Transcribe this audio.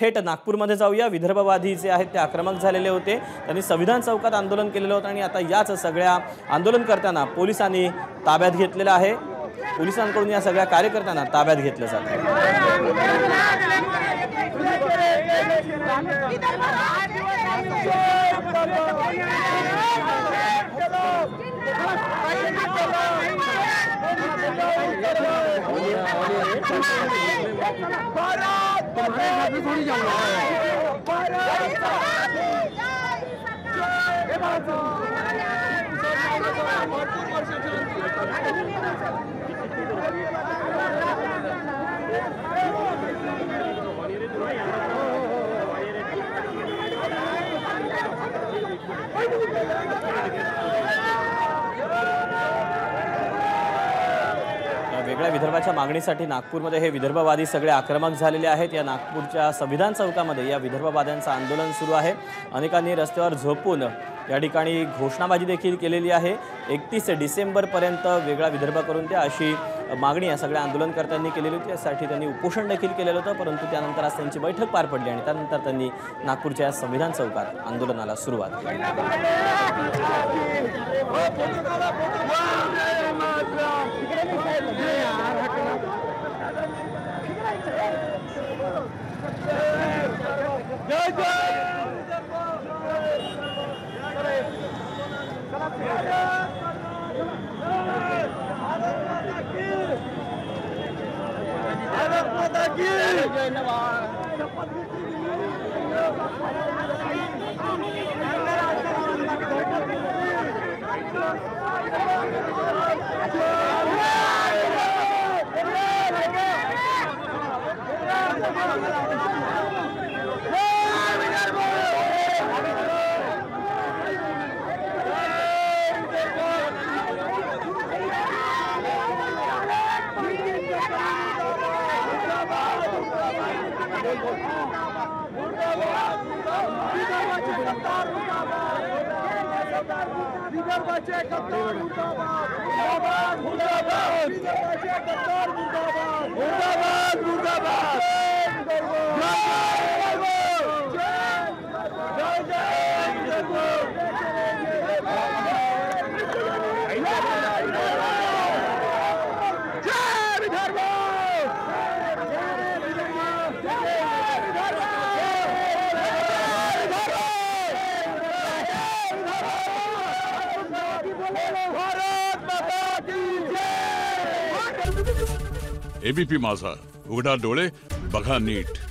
थेट नागपूरमध्ये जाऊया। विदर्भवादी जे आहेत ते आक्रमक झालेले होते, त्यांनी संविधान चौकात आंदोलन केलेलं होतं आणि आता याच सगळ्या आंदोलनकर्त्यांना पोलिसांनी ताब्यात घेतलेलं आहे। पोलिसांकडून या सगळ्या कार्यकर्त्यांना ताब्यात घेतलं जातं। वेगळ्या विदर्भाच्या मागणीसाठी नागपूरमध्ये हे विदर्भवादी सगळे आक्रमक झालेले आहेत। या नागपूरच्या संविधान चौकामध्ये या विदर्भवाद्यांचं आंदोलन सुरू आहे। अनेकांनी रस्त्यावर झोपून या ठिकाणी घोषणाबाजी देखील केलेली आहे। 31 डिसेंबरपर्यंत वेगळा विदर्भ करून द्या अशी मागणी या सगळ्या आंदोलनकर्त्यांनी केलेली होती। यासाठी त्यांनी उपोषण देखील केलेलं होतं, परंतु त्यानंतर आज त्यांची बैठक पार पडली आणि त्यानंतर त्यांनी नागपूरच्या संविधान चौकात आंदोलनाला सुरुवात केली। एबीपी माझा, उघडा डोळे बघा नीट।